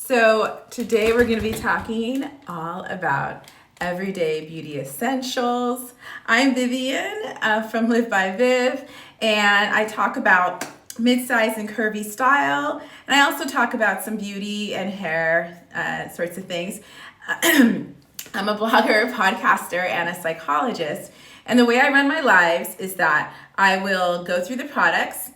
So today we're going to be talking all about everyday beauty essentials. I'm Vivian from Live by Viv, and I talk about mid-size and curvy style, and I also talk about some beauty and hair sorts of things. I'm a blogger, podcaster, and a psychologist, and the way I run my lives is that I will go through the products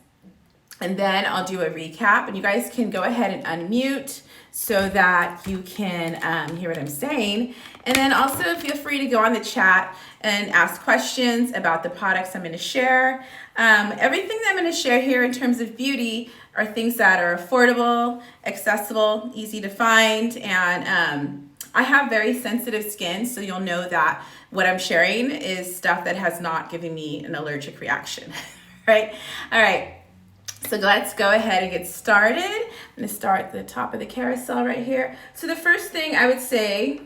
and then I'll do a recap, and you guys can go ahead and unmute so that you can hear what I'm saying. And then also feel free to go on the chat and ask questions about the products I'm going to share. Everything that I'm going to share here in terms of beauty are things that are affordable, accessible, easy to find, and I have very sensitive skin, so you'll know that what I'm sharing is stuff that has not given me an allergic reaction, right? All right. So let's go ahead and get started. I'm going to start at the top of the carousel right here. So the first thing I would say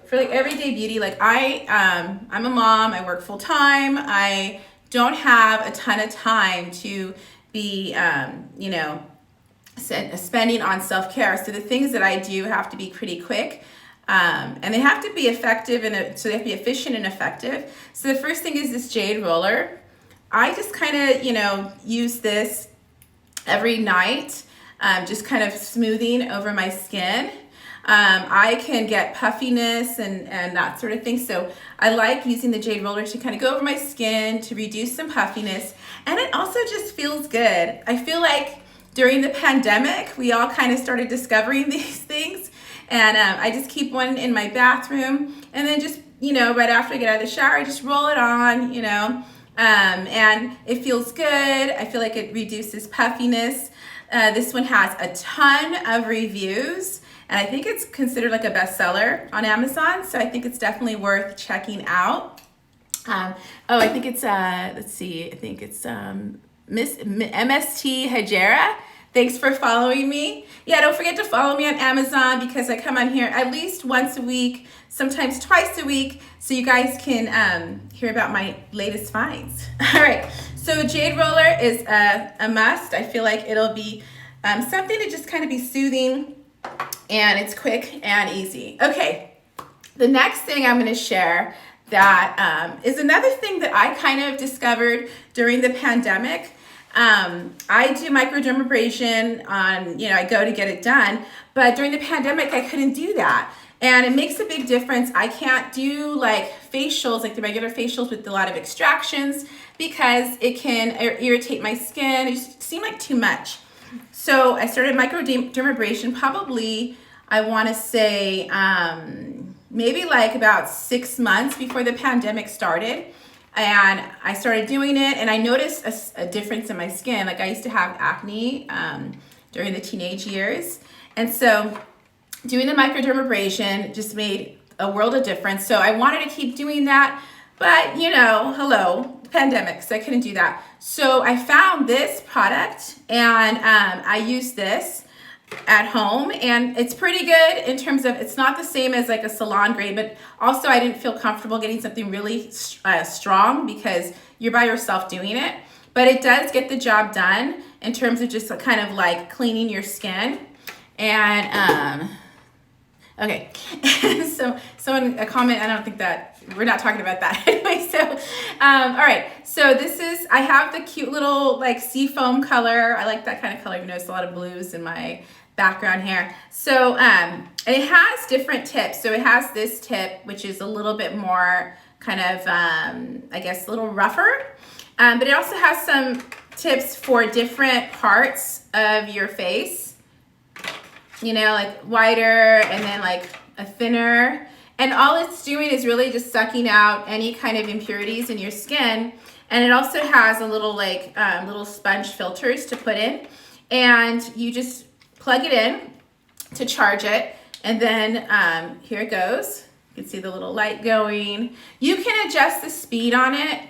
for like everyday beauty, like I'm a mom, I work full time. I don't have a ton of time to be, spending on self-care. So the things that I do have to be pretty quick. And they have to be effective, so they have to be efficient and effective. So the first thing is this Jade Roller. I just kind of, use this every night, just kind of smoothing over my skin. I can get puffiness and that sort of thing. So I like using the Jade Roller to kind of go over my skin to reduce some puffiness. And it also just feels good. I feel like during the pandemic, we all kind of started discovering these things. And I just keep one in my bathroom. And then just, right after I get out of the shower, I just roll it on, and it feels good. I feel like it reduces puffiness. This one has a ton of reviews, and I think it's considered like a bestseller on Amazon, so I think it's definitely worth checking out. I think it's, Miss MST Hajera. Thanks for following me. Yeah, don't forget to follow me on Amazon because I come on here at least once a week, sometimes twice a week, so you guys can hear about my latest finds. All right, so Jade Roller is a must. I feel like it'll be something to just kind of be soothing, and it's quick and easy. Okay, the next thing I'm going to share that is another thing that I kind of discovered during the pandemic. I do microdermabrasion on, I go to get it done, but during the pandemic, I couldn't do that. And it makes a big difference. I can't do like facials, like the regular facials with a lot of extractions because it can irritate my skin. It just seemed like too much. So I started microdermabrasion probably, I want to say, maybe like about 6 months before the pandemic started. And I started doing it, and I noticed a difference in my skin. Like I used to have acne during the teenage years. And so doing the microdermabrasion just made a world of difference. So I wanted to keep doing that, but hello, pandemic, so I couldn't do that. So I found this product, and I use this at home, and it's pretty good in terms of it's not the same as like a salon grade, but also I didn't feel comfortable getting something really strong because you're by yourself doing it, but it does get the job done in terms of just kind of like cleaning your skin. And okay, so someone a comment, I don't think that we're not talking about that anyway. So all right, so I have the cute little like sea foam color. I like that kind of color. You notice a lot of blues in my background here. So and it has different tips. So it has this tip, which is a little bit more kind of I guess a little rougher, but it also has some tips for different parts of your face, like whiter and then like a thinner. And all it's doing is really just sucking out any kind of impurities in your skin. And it also has a little little sponge filters to put in, and you just plug it in to charge it. And then here it goes. You can see the little light going. You can adjust the speed on it,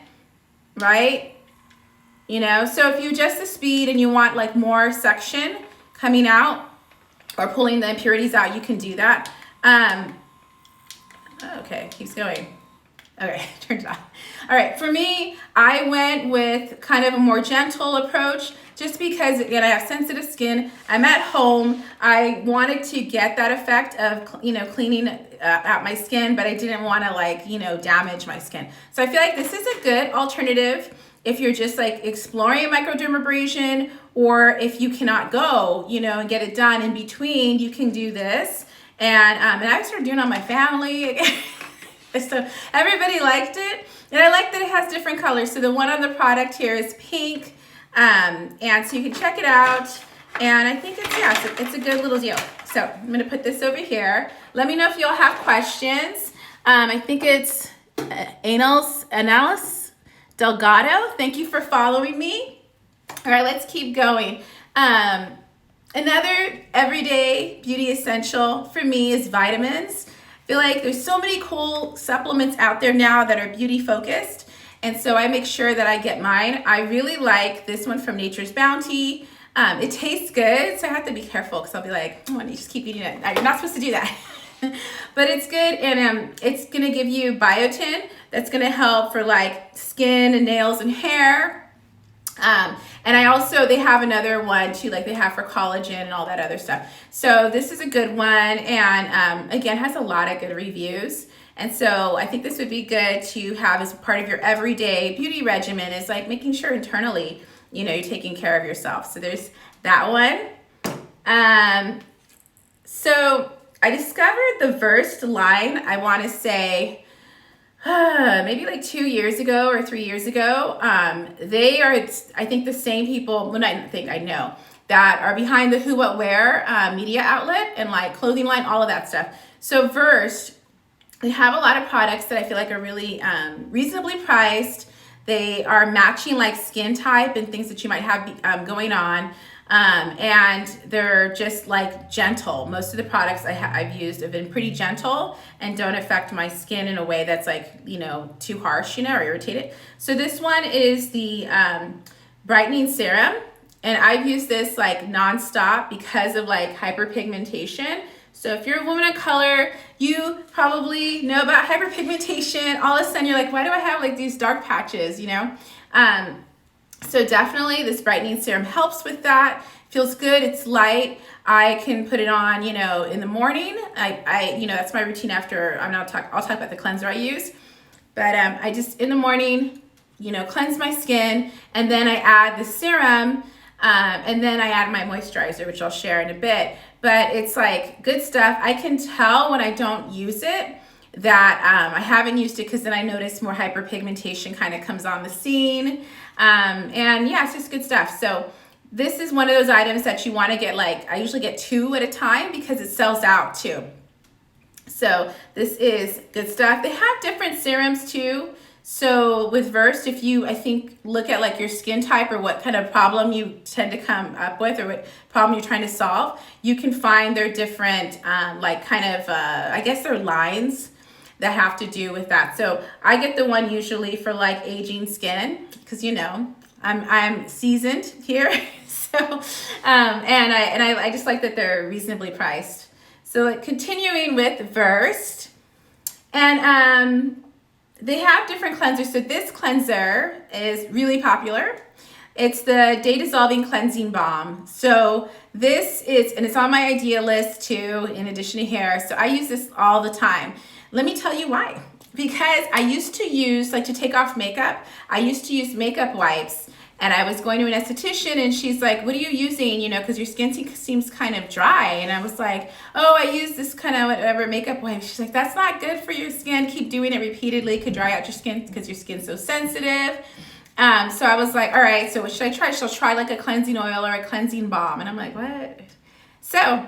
right? So if you adjust the speed and you want like more suction coming out or pulling the impurities out, you can do that. Okay, keeps going. Okay, turned it off. All right, for me, I went with kind of a more gentle approach just because, again, I have sensitive skin. I'm at home. I wanted to get that effect of, cleaning out my skin, but I didn't want to like, damage my skin. So I feel like this is a good alternative if you're just like exploring microdermabrasion, or if you cannot go, and get it done in between, you can do this. And I started doing it on my family. So everybody liked it, and I like that it has different colors. So the one on the product here is pink, and so you can check it out. And I think it's a good little deal. So I'm gonna put this over here. Let me know if you all have questions. I think it's Analis Delgado. Thank you for following me. All right, let's keep going. Another everyday beauty essential for me is vitamins. I feel like there's so many cool supplements out there now that are beauty focused, and so I make sure that I get mine. I really like this one from Nature's Bounty. It tastes good, so I have to be careful because I'll be like, oh, you just keep eating it. You're not supposed to do that. But it's good, and it's gonna give you biotin. That's gonna help for like skin and nails and hair. And they have another one too, like they have for collagen and all that other stuff. So this is a good one, and again, has a lot of good reviews. And so I think this would be good to have as part of your everyday beauty regimen, is like making sure internally, you're taking care of yourself. So there's that one. So I discovered the Versed line, I want to say, maybe like 2 years ago or 3 years ago. They are, I think, the same people, well, I know, that are behind the Who What Wear media outlet and like clothing line, all of that stuff. So Versed, they have a lot of products that I feel like are really reasonably priced. They are matching like skin type and things that you might have going on. And they're just like gentle. Most of the products I've used have been pretty gentle and don't affect my skin in a way that's like, too harsh, or irritated. So this one is the Brightening Serum, and I've used this like nonstop because of like hyperpigmentation. So if you're a woman of color, you probably know about hyperpigmentation. All of a sudden you're like, why do I have like these dark patches, So definitely this Brightening Serum helps with that. Feels good, it's light. I can put it on, in the morning. That's my routine after, I'll talk about the cleanser I use. But I just, in the morning, cleanse my skin, and then I add the serum, and then I add my moisturizer, which I'll share in a bit. But it's like good stuff. I can tell when I don't use it that I haven't used it, because then I notice more hyperpigmentation kind of comes on the scene. And yeah, it's just good stuff. So this is one of those items that you want to get, like, I usually get 2 at a time because it sells out too. So this is good stuff. They have different serums too. So with Versed, if you, I think, look at like your skin type or what kind of problem you tend to come up with, or what problem you're trying to solve, you can find their different, like kind of, I guess they're lines that have to do with that. So I get the one usually for like aging skin, because I'm seasoned here. So and I just like that they're reasonably priced. So like, continuing with Versed, and they have different cleansers. So this cleanser is really popular. It's the Day Dissolving Cleansing Balm. So this is, and it's on my idea list too, in addition to hair. So I use this all the time. Let me tell you why. Because I used to use, like, to take off makeup, I used to use makeup wipes, and I was going to an esthetician, and she's like, what are you using, because your skin seems kind of dry. And I was like, oh, I use this kind of whatever makeup wipe. She's like, that's not good for your skin. Keep doing it repeatedly. It could dry out your skin because your skin's so sensitive. So I was like, all right, so what should I try? She'll try like a cleansing oil or a cleansing balm. And I'm like, what? So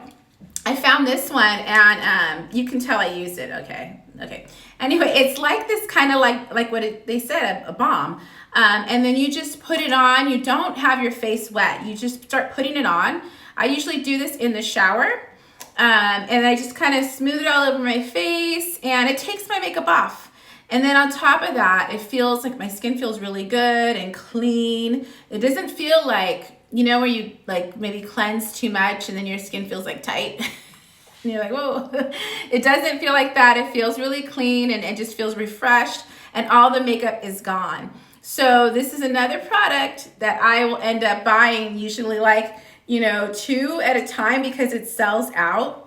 I found this one, and you can tell I used it. Okay. Anyway, it's like this kind of like what they said, a balm. And then you just put it on. You don't have your face wet. You just start putting it on. I usually do this in the shower. And I just kind of smooth it all over my face, and it takes my makeup off. And then on top of that, it feels like my skin feels really good and clean. It doesn't feel like, where you like maybe cleanse too much and then your skin feels like tight. And you're like, whoa. It doesn't feel like that. It feels really clean and it just feels refreshed and all the makeup is gone. So this is another product that I will end up buying, usually like, you know, 2 at a time because it sells out.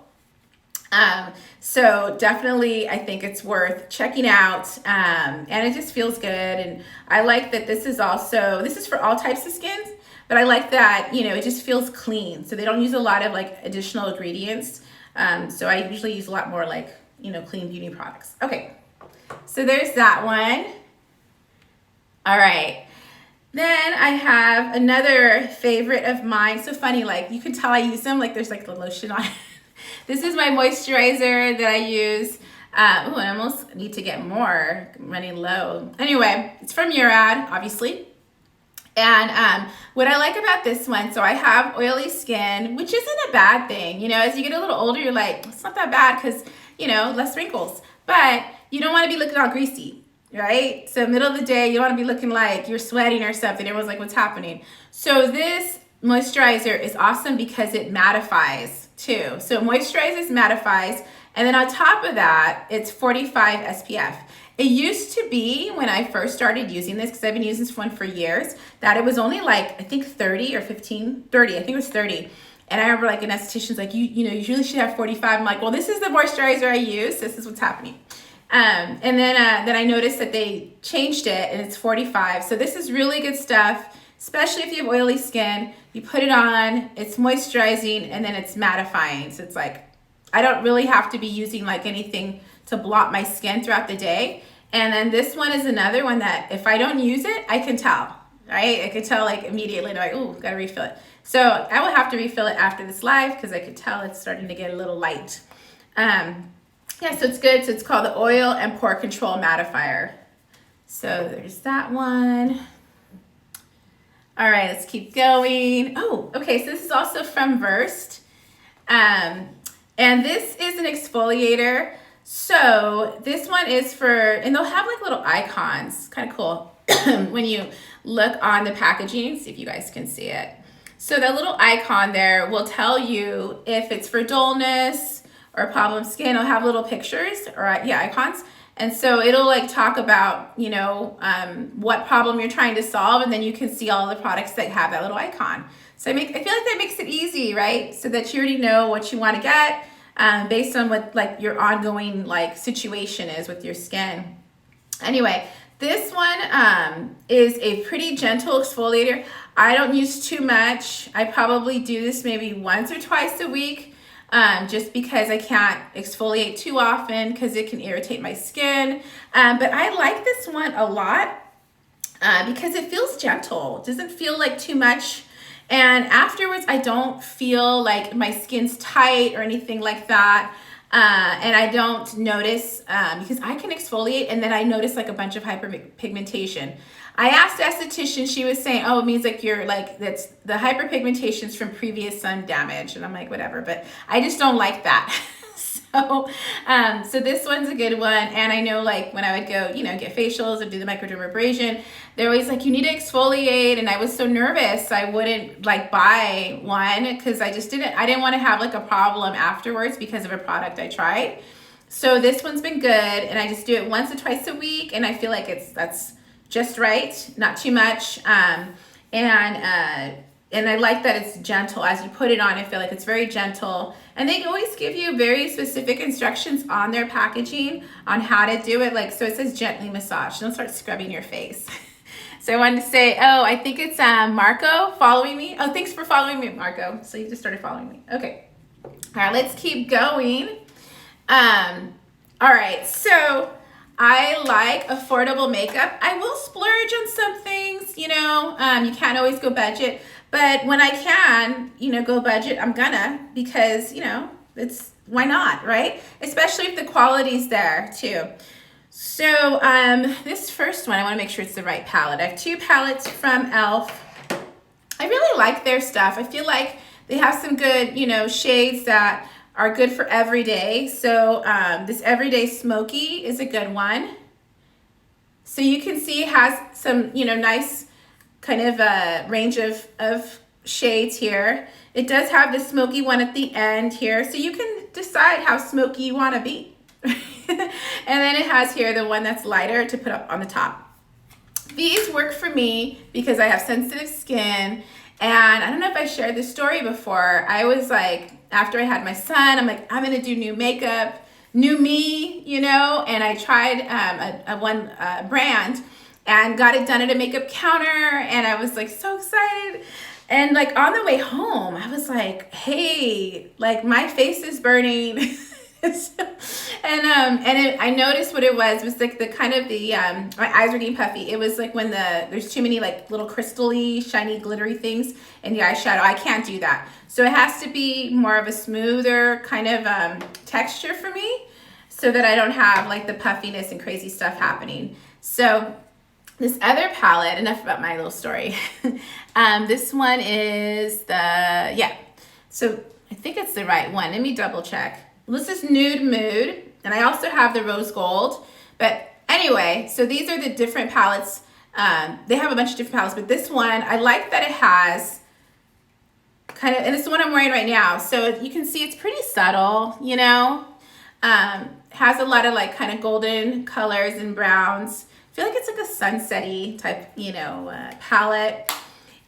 So definitely I think it's worth checking out. And it just feels good. And I like that this is for all types of skins, but I like that, you know, it just feels clean. So they don't use a lot of like additional ingredients. So I usually use a lot more like, you know, clean beauty products. Okay. So there's that one. All right. Then I have another favorite of mine. So funny, like you can tell I use them, like there's like the lotion on it. This is my moisturizer that I use. Oh, I almost need to get more. I'm running low. Anyway, it's from Murad, obviously. And what I like about this one, so I have oily skin, which isn't a bad thing. You know, as you get a little older, you're like, it's not that bad because, you know, less wrinkles. But you don't want to be looking all greasy, right? So middle of the day, you don't want to be looking like you're sweating or something. Everyone's like, what's happening? So this moisturizer is awesome because it mattifies too. So it moisturizes, mattifies, and then on top of that, it's 45 SPF. It used to be when I first started using this, because I've been using this one for years, that it was only like, I think 30 or 15, 30, I think it was 30. And I remember like an esthetician's like, you know, you usually should have 45. I'm like, well, this is the moisturizer I use. This is what's happening. And then I noticed that they changed it and it's 45. So this is really good stuff, especially if you have oily skin. You put it on, it's moisturizing, and then it's mattifying. So it's like, I don't really have to be using like anything to blot my skin throughout the day. And then this one is another one that if I don't use it, I can tell, right? I can tell like immediately, like, oh, gotta refill it. So I will have to refill it after this live because I could tell it's starting to get a little light. Yeah, so it's good. So it's called the Oil and Pore Control Mattifier. So there's that one. All right, let's keep going. Oh, okay, so this is also from Versed. And this is an exfoliator. So this one is for, and they'll have like little icons, kind of cool when you look on the packaging, see if you guys can see it. So that little icon there will tell you if it's for dullness or problem skin. It'll have little pictures or icons. And so it'll like talk about, you know, what problem you're trying to solve. And then you can see all the products that have that little icon. So I feel like that makes it easy, right? So that you already know what you want to get based on what like your ongoing like situation is with your skin. Anyway, this one is a pretty gentle exfoliator. I don't use too much. I probably do this maybe once or twice a week. Just because I can't exfoliate too often because it can irritate my skin. But I like this one a lot because it feels gentle. It doesn't feel like too much. And afterwards, I don't feel like my skin's tight or anything like that. And I don't notice, because I can exfoliate and then I notice like a bunch of hyperpigmentation. I asked the esthetician, she was saying, oh, it means like you're like, that's the hyperpigmentation's from previous sun damage. And I'm like, whatever, but I just don't like that. So this one's a good one. And I know like when I would go, you know, get facials or do the microdermabrasion, they're always like, you need to exfoliate. And I was so nervous, I wouldn't like buy one because I didn't want to have like a problem afterwards because of a product I tried. So this one's been good. And I just do it once or twice a week. And I feel like that's just right, not too much. And I like that it's gentle. As you put it on, I feel like it's very gentle. And they always give you very specific instructions on their packaging on how to do it. Like, so it says gently massage. Don't start scrubbing your face. So I wanted to say, oh, I think it's Marco following me. Oh, thanks for following me, Marco. So you just started following me. Okay. All right, let's keep going. All right, so I like affordable makeup. I will splurge on some things, you know, you can't always go budget, but when I can, you know, go budget, I'm gonna, because, you know, why not, right? Especially if the quality's there too. So this first one, I wanna make sure it's the right palette. I have 2 palettes from e.l.f. I really like their stuff. I feel like they have some good, you know, shades that are good for every day. So this Everyday Smokey is a good one. So you can see it has some, you know, nice kind of range of shades here. It does have the smoky one at the end here, so you can decide how smoky you want to be. And then it has here the one that's lighter to put up on the top. These work for me because I have sensitive skin, and I don't know if I shared this story before. I was like, after I had my son, I'm like, I'm gonna do new makeup, new me, you know, and I tried one brand and got it done at a makeup counter, and I was like so excited. And like on the way home, I was like, hey, like my face is burning. I noticed what it was like the kind of the my eyes were getting puffy. It was like when there's too many like little crystally shiny glittery things in the eyeshadow. I can't do that, so it has to be more of a smoother kind of texture for me, so that I don't have like the puffiness and crazy stuff happening. So this other palette, enough about my little story. This one is so I think it's the right one. Let me double check. This is Nude Mood, and I also have the Rose Gold. But anyway, so these are the different palettes. They have a bunch of different palettes, but this one, I like that it has kind of, and it's the one I'm wearing right now. So you can see it's pretty subtle, you know. Has a lot of like kind of golden colors and browns. I feel like it's like a sunset-y type, you know, palette.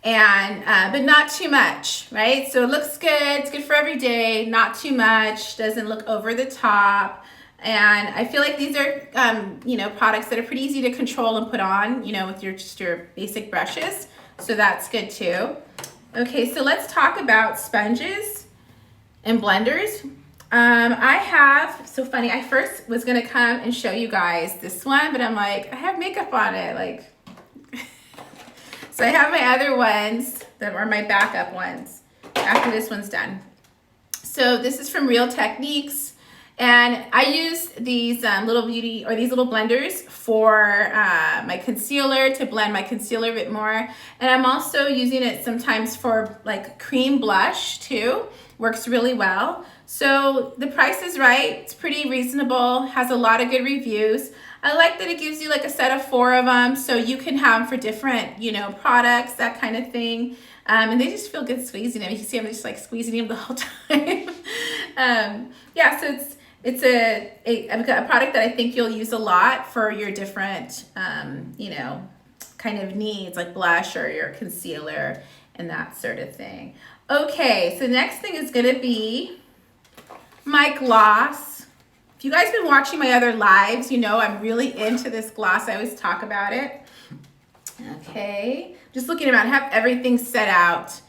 And but not too much, right? So it looks good. It's good for every day. Not too much. Doesn't look over the top. And I feel like these are you know, products that are pretty easy to control and put on, you know, with just your basic brushes. So that's good too. Okay, so let's talk about sponges and blenders. I have, so funny, I first was gonna come and show you guys this one, but I'm like, I have makeup on it, like. So I have my other ones that are my backup ones after this one's done. So this is from Real Techniques, and I use these little blenders for my concealer, to blend my concealer a bit more. And I'm also using it sometimes for like cream blush too. Works really well. So the price is right. It's pretty reasonable, has a lot of good reviews. I like that it gives you like a set of 4 of them, so you can have them for different, you know, products, that kind of thing. And they just feel good squeezing them. You can see I'm just like squeezing them the whole time. Yeah, so it's a product that I think you'll use a lot for your different, you know, kind of needs, like blush or your concealer and that sort of thing. Okay, so the next thing is gonna be my gloss. If you guys have been watching my other lives, you know I'm really into this gloss. I always talk about it. Okay, just looking around, I have everything set out.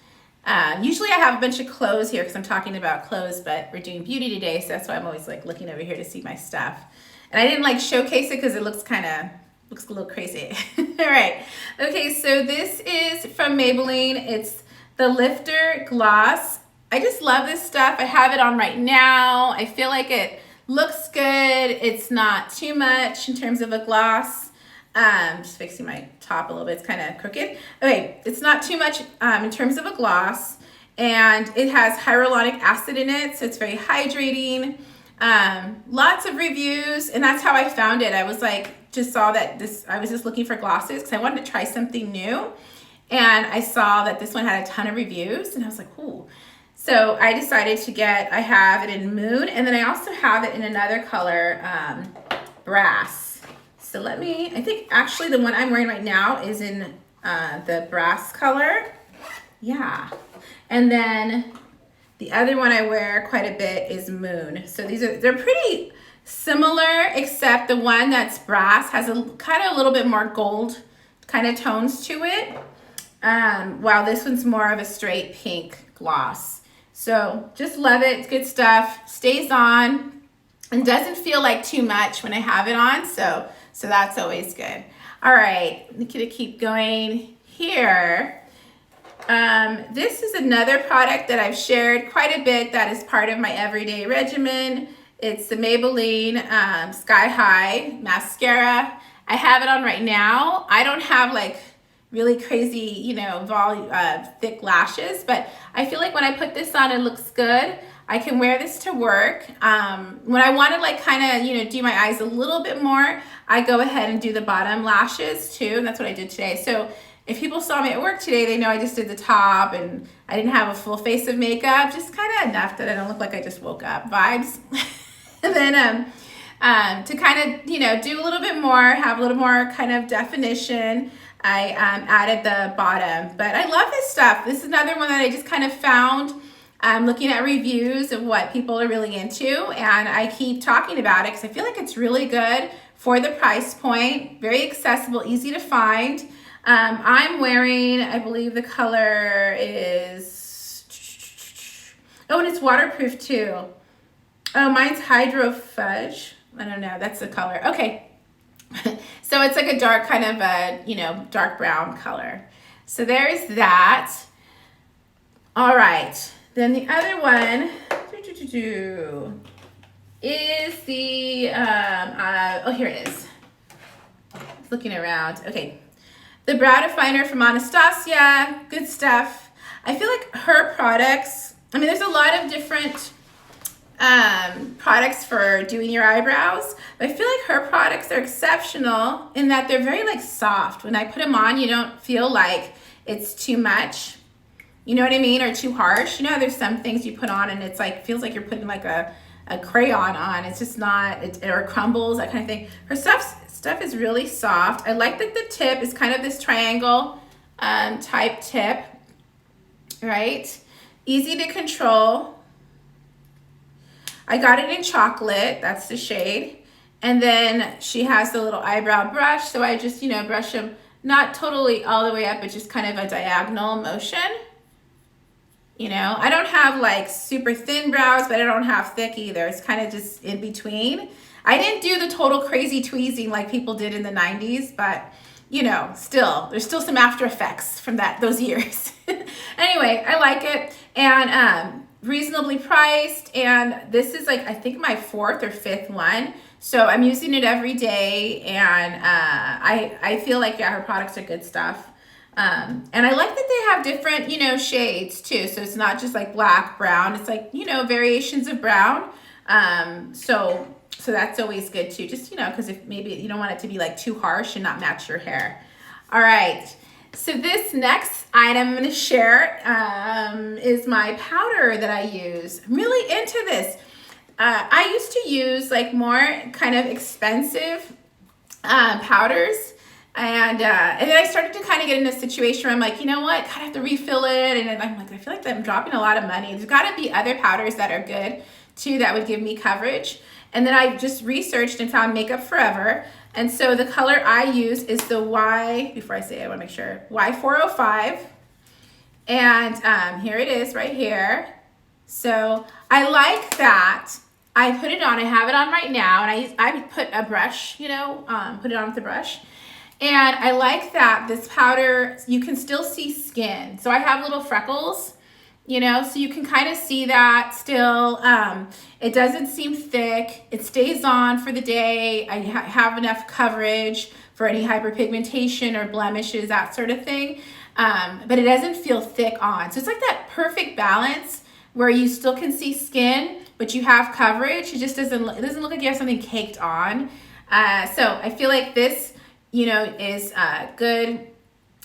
Usually I have a bunch of clothes here because I'm talking about clothes, but we're doing beauty today, so that's why I'm always like looking over here to see my stuff. And I didn't like showcase it because it looks a little crazy. All right, okay, so this is from Maybelline. It's the Lifter Gloss. I just love this stuff. I have it on right now. I feel like it looks good. It's not too much in terms of a gloss. Just fixing my top a little bit. It's kind of crooked. Okay, it's not too much in terms of a gloss. And it has hyaluronic acid in it, so it's very hydrating. Lots of reviews, and that's how I found it. I was like, just saw that I was just looking for glosses because I wanted to try something new. And I saw that this one had a ton of reviews, and I was like, ooh. So I decided I have it in Moon, and then I also have it in another color, Brass. So I think actually the one I'm wearing right now is in the Brass color. Yeah. And then the other one I wear quite a bit is Moon. So they're pretty similar, except the one that's Brass has a kind of a little bit more gold kind of tones to it. While this one's more of a straight pink gloss. So just love it. It's good stuff. Stays on and doesn't feel like too much when I have it on. So that's always good. All right, I'm gonna keep going here. This is another product that I've shared quite a bit that is part of my everyday regimen. It's the Maybelline Sky High Mascara. I have it on right now. I don't have like really crazy, you know, thick lashes, but I feel like when I put this on, it looks good. I can wear this to work. When I want to like kind of, you know, do my eyes a little bit more, I go ahead and do the bottom lashes too, and that's what I did today. So if people saw me at work today, they know I just did the top and I didn't have a full face of makeup, just kind of enough that I don't look like I just woke up vibes. And then to kind of, you know, do a little bit more, have a little more kind of definition, I added the bottom. But I love this stuff. This is another one that I just kind of found looking at reviews of what people are really into, and I keep talking about it because I feel like it's really good for the price point, very accessible, easy to find. I'm wearing, I believe the color is, oh, and it's waterproof too. Oh, mine's Hydro Fudge. I don't know, that's the color. Okay. So it's like a dark kind of a, you know, dark brown color. So there's that. All right. Then the other one is the, oh, here it is. Looking around. Okay. The Brow Definer from Anastasia. Good stuff. I feel like her products, I mean, there's a lot of different products for doing your eyebrows, but I feel like her products are exceptional in that they're very like soft. When I put them on, you don't feel like it's too much, you know what I mean, or too harsh. You know, there's some things you put on and it's like, feels like you're putting like a crayon on. It's just not, or crumbles, that kind of thing. Her stuff is really soft. I like that the tip is kind of this triangle type tip, right? Easy to control. I got it in chocolate, that's the shade. And then she has the little eyebrow brush, so I just, you know, brush them not totally all the way up, but just kind of a diagonal motion. You know, I don't have like super thin brows, but I don't have thick either. It's kind of just in between. I didn't do the total crazy tweezing like people did in the 90s, but you know, still, there's still some after effects from those years. Anyway, I like it. And reasonably priced, and this is like I think my 4th or 5th one, so I'm using it every day, and I feel like, yeah, her products are good stuff. And I like that they have different, you know, shades too, so it's not just like black, brown, it's like, you know, variations of brown. So that's always good too, just, you know, because if maybe you don't want it to be like too harsh and not match your hair. All right. So this next item I'm going to share is my powder that I use. I'm really into this. I used to use like more kind of expensive powders, and then I started to kind of get in a situation where I'm like, you know what, kind of have to refill it, and then I'm like, I feel like I'm dropping a lot of money. There's got to be other powders that are good too that would give me coverage. And then I just researched and found Makeup Forever. And so the color I use is the before I say it, I want to make sure, Y405. And here it is right here. So I like that. I put it on, I have it on right now, and I put a brush, you know, put it on with the brush. And I like that this powder, you can still see skin. So I have little freckles, you know, so you can kind of see that still. It doesn't seem thick. It stays on for the day. I have enough coverage for any hyperpigmentation or blemishes, that sort of thing. But it doesn't feel thick on. So it's like that perfect balance where you still can see skin, but you have coverage. It just doesn't look like you have something caked on. So I feel like this, you know, is a good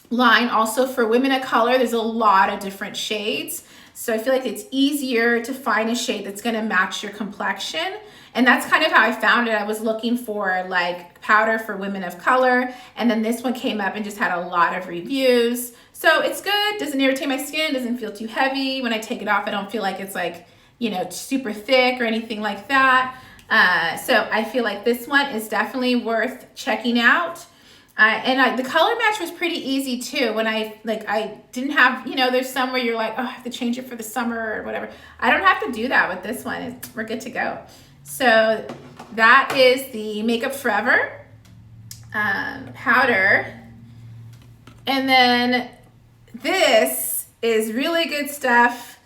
line also for women of color. There's a lot of different shades. So I feel like it's easier to find a shade that's going to match your complexion. And that's kind of how I found it. I was looking for like powder for women of color, and then this one came up and just had a lot of reviews. So it's good, doesn't irritate my skin, doesn't feel too heavy. When I take it off, I don't feel like it's like, you know, super thick or anything like that. So I feel like this one is definitely worth checking out. And the color match was pretty easy too. When I didn't have, you know, there's some where you're like, oh, I have to change it for the summer or whatever. I don't have to do that with this one. We're good to go. So that is the Makeup Forever powder. And then this is really good stuff.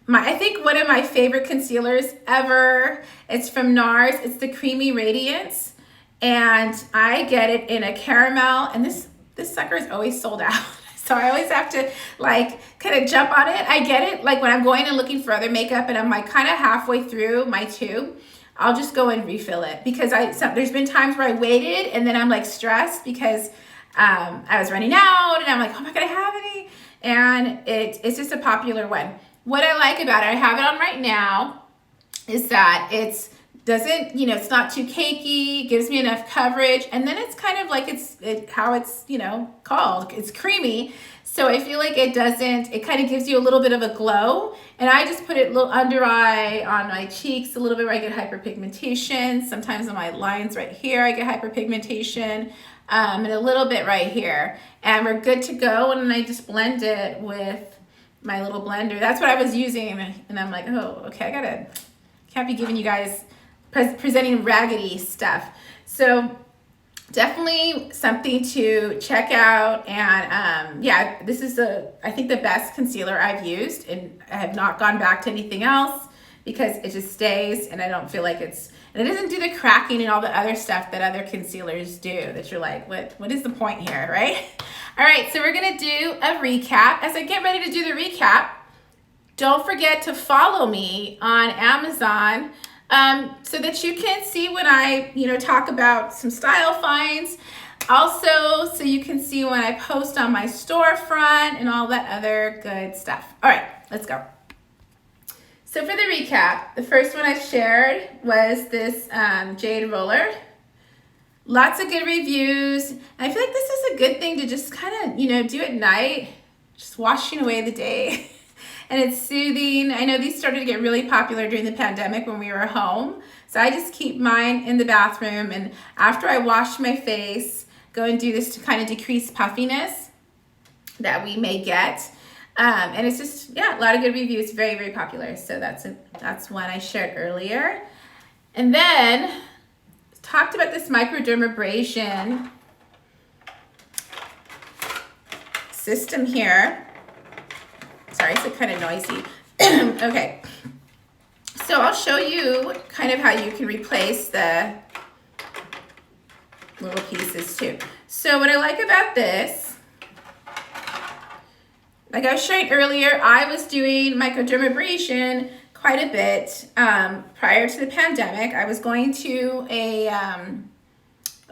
I think one of my favorite concealers ever. It's from Nars. It's the Creamy Radiance. And I get it in a caramel, and this sucker is always sold out. So I always have to like kind of jump on it. I get it like when I'm going and looking for other makeup and I'm like kind of halfway through my tube, I'll just go and refill it, because there's been times where I waited and then I'm like stressed because I was running out and I'm like, oh my God, I have any. And it's just a popular one. What I like about it, I have it on right now, is that it's doesn't, you know, it's not too cakey, gives me enough coverage, and then it's kind of like how it's, you know, called. It's creamy. So I feel like it kind of gives you a little bit of a glow. And I just put it a little under eye on my cheeks, a little bit where I get hyperpigmentation. Sometimes on my lines right here, I get hyperpigmentation, and a little bit right here. And we're good to go. And then I just blend it with my little blender. That's what I was using. And I'm like, oh, okay, can't be giving you guys presenting raggedy stuff. So definitely something to check out. And yeah, this is I think the best concealer I've used, and I have not gone back to anything else because it just stays, and I don't feel like and it doesn't do the cracking and all the other stuff that other concealers do that you're like, what is the point here, right? All right, so we're gonna do a recap. As I get ready to do the recap, don't forget to follow me on Amazon, so that you can see when I, you know, talk about some style finds. Also, so you can see when I post on my storefront and all that other good stuff. All right, let's go. So for the recap, the first one I shared was this Jade Roller. Lots of good reviews. I feel like this is a good thing to just kind of, you know, do at night, just washing away the day. And it's soothing. I know these started to get really popular during the pandemic when we were home. So I just keep mine in the bathroom, and after I wash my face, go and do this to kind of decrease puffiness that we may get. And it's just, yeah, a lot of good reviews, very, very popular. So that's one I shared earlier. And then talked about this microdermabrasion system here. Sorry, it's kind of noisy. Okay, so I'll show you kind of how you can replace the little pieces too. So what I like about this, like I was showing earlier, I was doing microdermabrasion quite a bit prior to the pandemic. I was going to a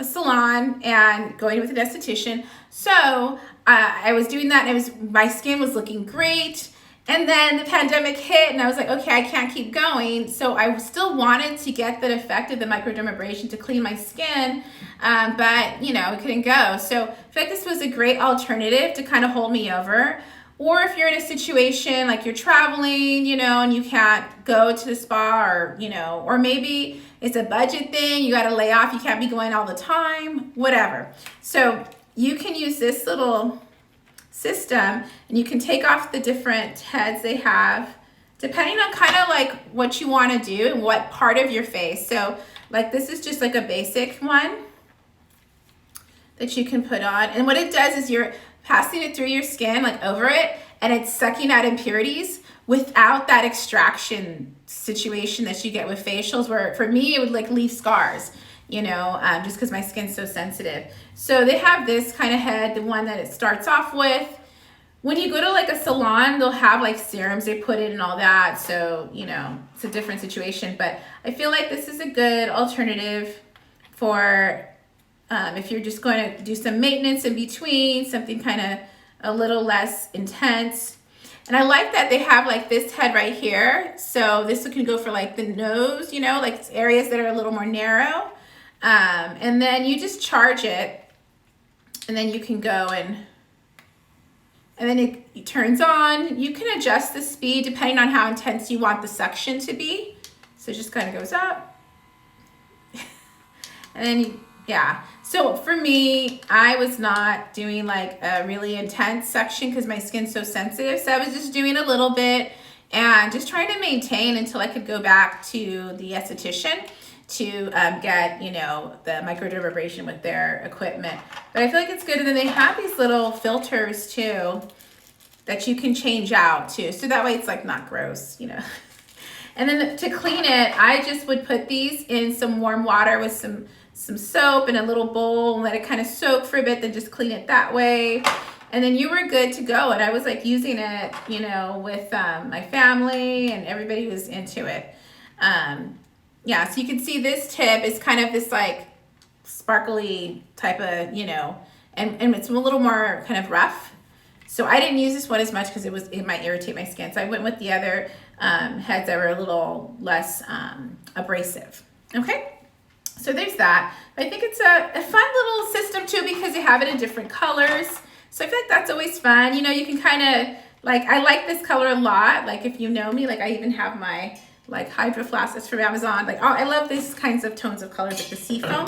salon and going with an esthetician. So I was doing that, and my skin was looking great. And then the pandemic hit, and I was like, okay, I can't keep going. So I still wanted to get that effect of the microdermabrasion to clean my skin, but you know, it couldn't go. So I feel like this was a great alternative to kind of hold me over. Or if you're in a situation like you're traveling, you know, and you can't go to the spa, or, you know, or maybe it's a budget thing, you got to lay off, you can't be going all the time, whatever. So you can use this little system, and you can take off the different heads they have, depending on kind of like what you want to do and what part of your face. So like this is just like a basic one that you can put on. And what it does is you're passing it through your skin, like over it, and it's sucking out impurities without that extraction situation that you get with facials, where for me it would like leave scars, you know, just because my skin's so sensitive. So they have this kind of head, the one that it starts off with. When you go to like a salon, they'll have like serums they put in and all that. So, you know, it's a different situation, but I feel like this is a good alternative for if you're just going to do some maintenance in between, something kind of a little less intense. And I like that they have like this head right here. So this can go for like the nose, you know, like areas that are a little more narrow. And then you just charge it, and then you can go and then it turns on. You can adjust the speed depending on how intense you want the suction to be. So it just kind of goes up. And then yeah. So for me, I was not doing like a really intense suction because my skin's so sensitive. So I was just doing a little bit and just trying to maintain until I could go back to the esthetician to get, you know, the microdermabrasion with their equipment. But I feel like it's good. And then they have these little filters too that you can change out too. So that way it's like not gross, you know. And then to clean it, I just would put these in some warm water with some soap in a little bowl and let it kind of soak for a bit, then just clean it that way. And then you were good to go. And I was like using it, you know, with my family, and everybody was into it. Yeah, so you can see this tip is kind of this like sparkly type of, you know, and it's a little more kind of rough. So I didn't use this one as much because it might irritate my skin. So I went with the other heads that were a little less abrasive. Okay, so there's that. I think it's a fun little system too because they have it in different colors. So I feel like that's always fun. You know, you can kind of, like, I like this color a lot. Like, if you know me, like, I even have my, like, Hydro Flasks from Amazon. Like, oh, I love these kinds of tones of colors, like the seafoam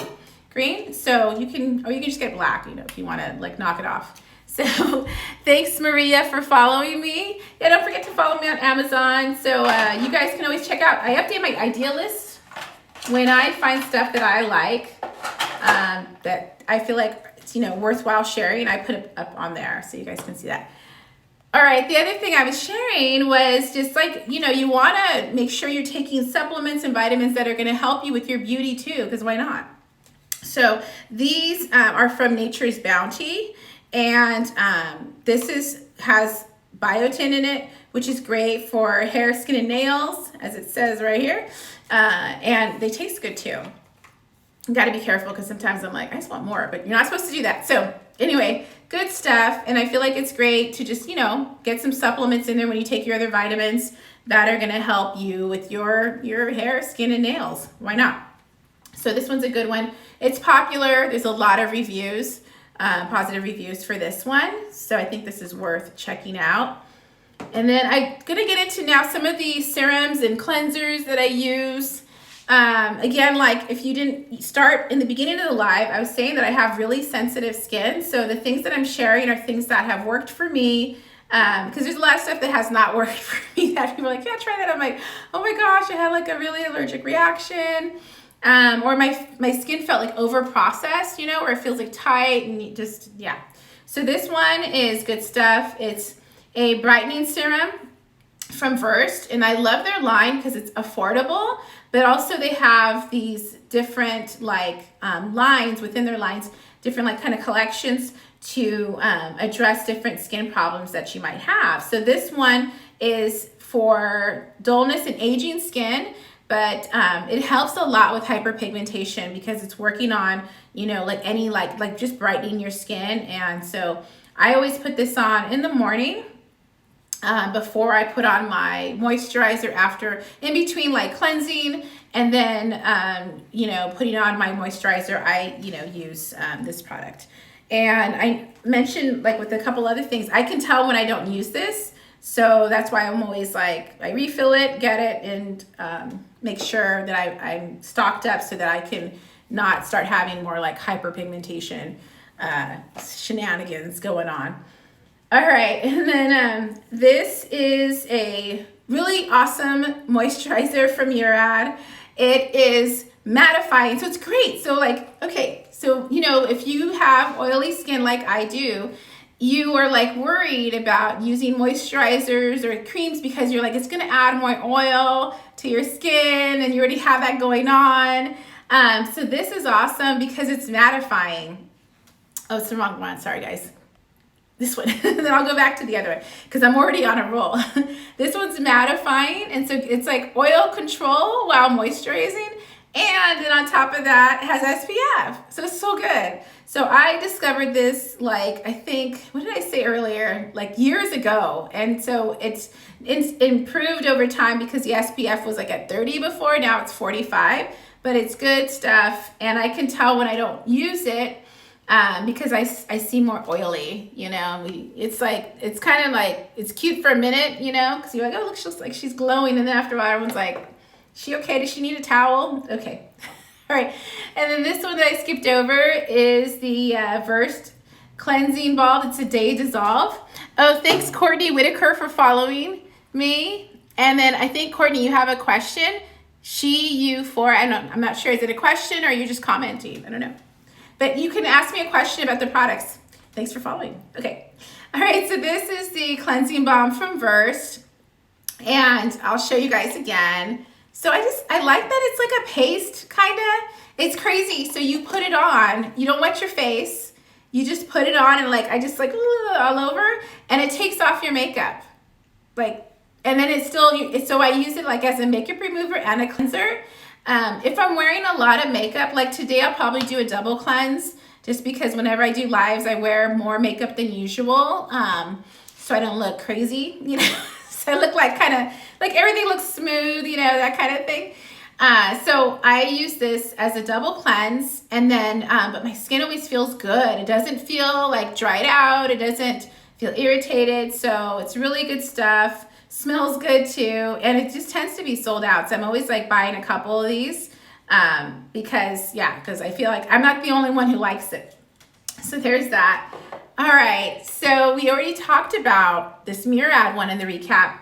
green. So you can just get black, you know, if you want to, like, knock it off. So thanks, Maria, for following me. Yeah, don't forget to follow me on Amazon. So you guys can always check out. I update my idea list when I find stuff that I like, that I feel like it's, you know, worthwhile sharing. I put it up on there so you guys can see that. All right, the other thing I was sharing was just like, you know, you want to make sure you're taking supplements and vitamins that are going to help you with your beauty too, because why not? So these are from Nature's Bounty. And this has biotin in it, which is great for hair, skin, and nails, as it says right here. And they taste good too. You got to be careful because sometimes I'm like, I just want more, but you're not supposed to do that. So anyway, good stuff. And I feel like it's great to just, you know, get some supplements in there when you take your other vitamins that are going to help you with your hair, skin, and nails. Why not? So this one's a good one. It's popular. There's a lot of reviews. Positive reviews for this one. So I think this is worth checking out. And then I'm going to get into now some of the serums and cleansers that I use. Again, like if you didn't start in the beginning of the live, I was saying that I have really sensitive skin. So the things that I'm sharing are things that have worked for me. Because there's a lot of stuff that has not worked for me that people are like, yeah, try that. I'm like, oh my gosh, I had like a really allergic reaction. Or my skin felt like over-processed, you know, where it feels like tight and just, yeah. So this one is good stuff. It's a brightening serum from Versed, and I love their line because it's affordable, but also they have these different like lines within their lines, different like kind of collections to address different skin problems that you might have. So this one is for dullness and aging skin. But it helps a lot with hyperpigmentation because it's working on, you know, like any, like just brightening your skin. And so I always put this on in the morning before I put on my moisturizer after, in between like cleansing and then, you know, putting on my moisturizer, I, you know, use this product. And I mentioned like with a couple other things, I can tell when I don't use this. So that's why I'm always like, I refill it, get it, and make sure that I'm stocked up so that I can not start having more like hyperpigmentation shenanigans going on. All right, and then this is a really awesome moisturizer from Murad. It is mattifying, so it's great. So like, okay, so you know, if you have oily skin like I do, you are like worried about using moisturizers or creams because you're like, it's gonna add more oil to your skin and you already have that going on. So this is awesome because it's mattifying. Oh, it's the wrong one, sorry guys. This one, then I'll go back to the other one because I'm already on a roll. This one's mattifying, and so it's like oil control while moisturizing, and then on top of that it has SPF, so it's so good. So I discovered this like, I think, what did I say earlier, like years ago, and so it's improved over time because the SPF was like at 30 before, now it's 45, but it's good stuff, and I can tell when I don't use it because I see more oily, you know. It's like, it's kind of like, it's cute for a minute, you know, because you're like, oh look, she looks like she's glowing, and then after a while everyone's like, is she okay? Does she need a towel? Okay. All right. And then this one that I skipped over is the Versed Cleansing Balm. It's a day dissolve. Oh, thanks Courtney Whitaker for following me. And then I think Courtney, you have a question. I'm not sure. Is it a question or are you just commenting? I don't know. But you can ask me a question about the products. Thanks for following. Okay. All right. So this is the cleansing balm from Versed. And I'll show you guys again. So I like that it's like a paste kind of. It's crazy. So you put it on. You don't wet your face. You just put it on and like, I just like all over. And it takes off your makeup. Like, and then it's still, so I use it like as a makeup remover and a cleanser. If I'm wearing a lot of makeup, like today I'll probably do a double cleanse just because whenever I do lives, I wear more makeup than usual, so I don't look crazy, you know. So I look like kind of like everything looks smooth, you know, that kind of thing. So I use this as a double cleanse, and then, but my skin always feels good. It doesn't feel like dried out. It doesn't feel irritated. So it's really good stuff. Smells good too. And it just tends to be sold out. So I'm always like buying a couple of these, because I feel like I'm not the only one who likes it. So there's that. All right. So we already talked about this Murad one in the recap.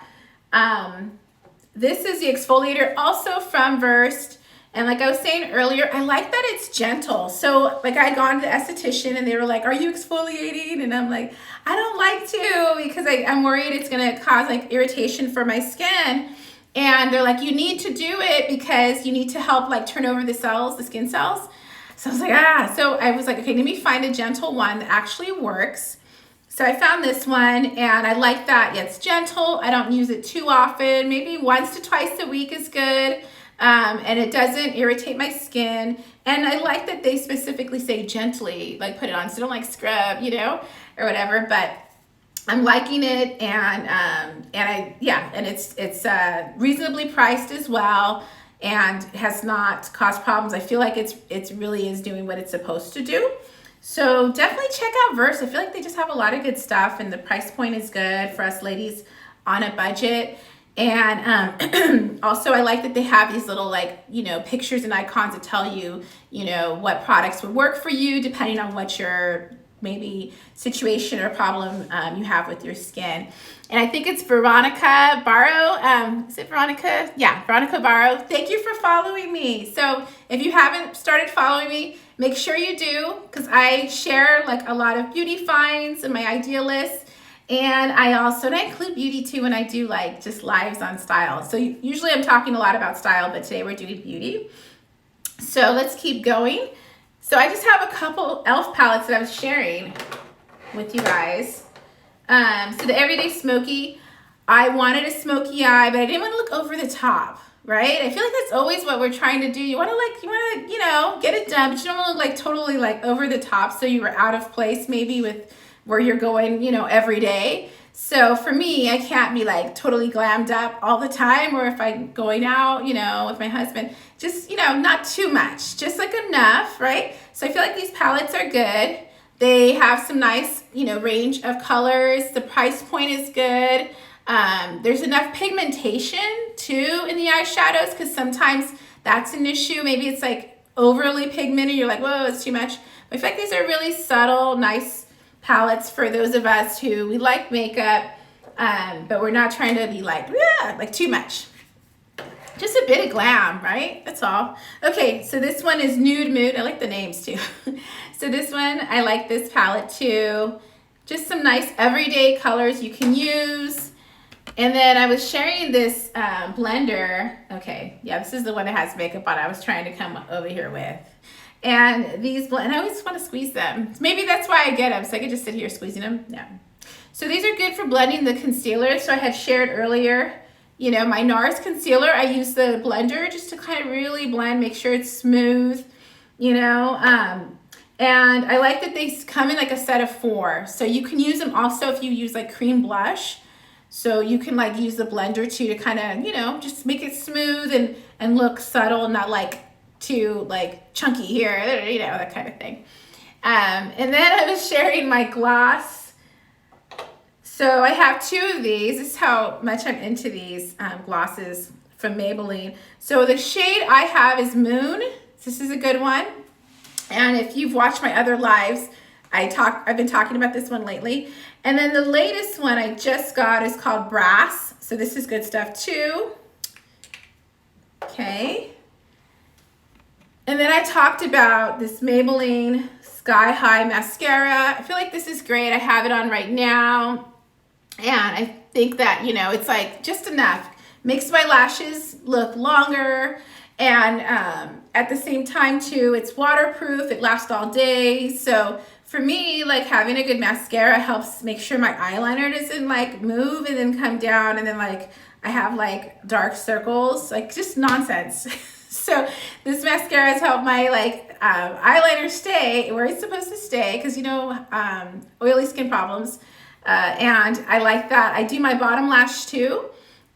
This is the exfoliator, also from Versed. And like I was saying earlier, I like that it's gentle. So like I had gone to the esthetician and they were like, are you exfoliating? And I'm like, I don't like to, because I'm worried it's gonna cause like irritation for my skin. And they're like, you need to do it because you need to help like turn over the cells, the skin cells. So I was like, So I was like, okay, let me find a gentle one that actually works. So I found this one, and I like that. Yeah, it's gentle. I don't use it too often. Maybe once to twice a week is good. And it doesn't irritate my skin. And I like that they specifically say gently, like put it on. So don't like scrub, you know, or whatever. But I'm liking it, and it's reasonably priced as well, and has not caused problems. I feel like it's really is doing what it's supposed to do. So definitely check out Versed. I feel like they just have a lot of good stuff, and the price point is good for us ladies on a budget. And also I like that they have these little like, you know, pictures and icons that tell you, you know, what products would work for you depending on what your maybe situation or problem you have with your skin. And I think it's Veronica Barrow. Is it Veronica? Yeah, Veronica Barrow. Thank you for following me. So if you haven't started following me, make sure you do, because I share like a lot of beauty finds and my idea list. And I include beauty too when I do like just lives on style. So usually I'm talking a lot about style, but today we're doing beauty. So let's keep going. So I just have a couple e.l.f. palettes that I was sharing with you guys. So the Everyday Smokey, I wanted a smoky eye, but I didn't want to look over the top, right? I feel like that's always what we're trying to do. You want to, you know, get it done, but you don't want to look like totally like over the top, so you were out of place maybe with where you're going, you know, every day. So for me, I can't be like totally glammed up all the time, or if I'm going out, you know, with my husband, just, you know, not too much, just like enough, right? So I feel like these palettes are good. They have some nice, you know, range of colors. The price point is good. There's enough pigmentation too in the eyeshadows, because sometimes that's an issue. Maybe it's like overly pigmented. You're like, whoa, it's too much. But I feel like these are really subtle, nice palettes for those of us who we like makeup, but we're not trying to be like too much. Just a bit of glam, right? That's all. Okay, so this one is Nude Mood. I like the names too. So this one, I like this palette too. Just some nice everyday colors you can use. And then I was sharing this blender. Okay, yeah, this is the one that has makeup on. I was trying to come over here with. And these, and I always want to squeeze them. Maybe that's why I get them, so I could just sit here squeezing them. No. So these are good for blending the concealer. So I had shared earlier, you know, my Nars Concealer. I use the blender just to kind of really blend, make sure it's smooth, you know. And I like that they come in like a set of 4. So you can use them also if you use like cream blush. So you can like use the blender too to kind of, you know, just make it smooth and look subtle, not like too like chunky here, you know, that kind of thing. And then I was sharing my gloss. So I have 2 of these. This is how much I'm into these glosses from Maybelline. So the shade I have is Moon. This is a good one. And if you've watched my other lives, I've been talking about this one lately. And then the latest one I just got is called Brass. So this is good stuff too. Okay. And then I talked about this Maybelline Sky High Mascara. I feel like this is great. I have it on right now. And I think that, you know, it's like just enough. Makes my lashes look longer. And at the same time too, it's waterproof. It lasts all day. So for me, like having a good mascara helps make sure my eyeliner doesn't like move and then come down. And then like I have like dark circles, like just nonsense. So this mascara has helped my eyeliner stay where it's supposed to stay because, you know, oily skin problems. And I like that. I do my bottom lash too,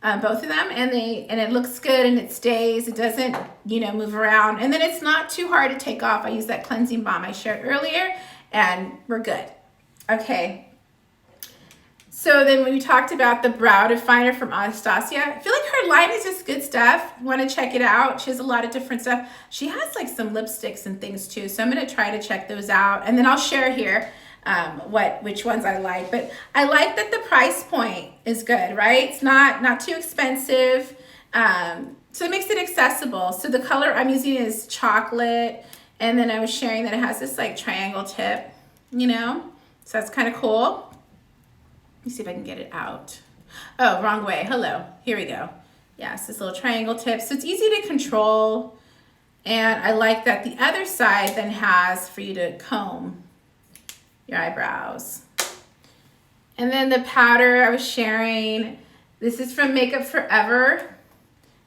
both of them, and it looks good and it stays. It doesn't, you know, move around. And then it's not too hard to take off. I use that cleansing balm I shared earlier and we're good. Okay. So then when we talked about the brow definer from Anastasia, I feel like her line is just good stuff. You want to check it out. She has a lot of different stuff. She has like some lipsticks and things too. So I'm going to try to check those out. And then I'll share here which ones I like. But I like that the price point is good, right? It's not too expensive. So it makes it accessible. So the color I'm using is chocolate. And then I was sharing that it has this like triangle tip, you know? So that's kind of cool. Let me see if I can get it out. Oh, wrong way. Hello. Here we go. Yes, this little triangle tip. So it's easy to control. And I like that the other side then has for you to comb your eyebrows. And then the powder I was sharing. This is from Makeup Forever.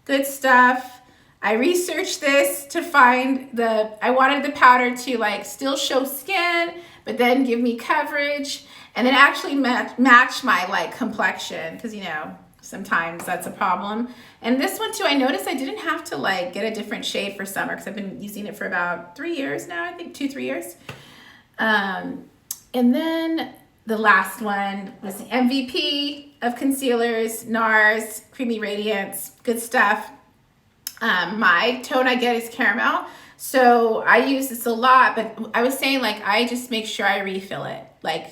Good stuff. I researched this to find I wanted the powder to like still show skin, but then give me coverage. And then actually match my like complexion, because you know sometimes that's a problem. And this one too, I noticed I didn't have to like get a different shade for summer because I've been using it for about 3 years now, I think 2-3 years. And then the last one was the MVP of concealers, Nars Creamy Radiance, good stuff. My tone I get is caramel, so I use this a lot. But I was saying like I just make sure I refill it. Like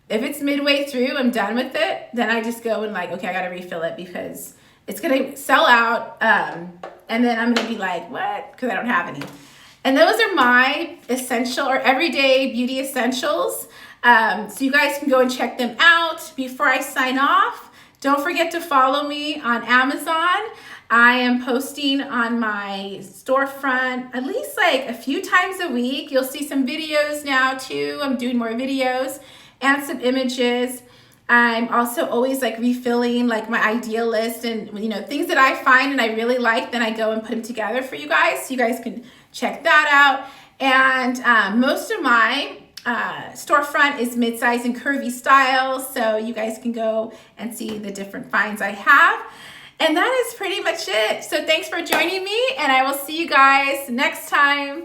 if it's midway through, I'm done with it, then I just go and like, okay, I gotta refill it because it's gonna sell out. And then I'm gonna be like, what? Because I don't have any. And those are my essential or everyday beauty essentials. So you guys can go and check them out. Before I sign off, don't forget to follow me on Amazon. I am posting on my storefront at least like a few times a week. You'll see some videos now too. I'm doing more videos and some images. I'm also always like refilling like my idea list and, you know, things that I find and I really like, then I go and put them together for you guys. So you guys can check that out. And most of my storefront is mid-size and curvy styles. So you guys can go and see the different finds I have. And that is pretty much it. So thanks for joining me and I will see you guys next time.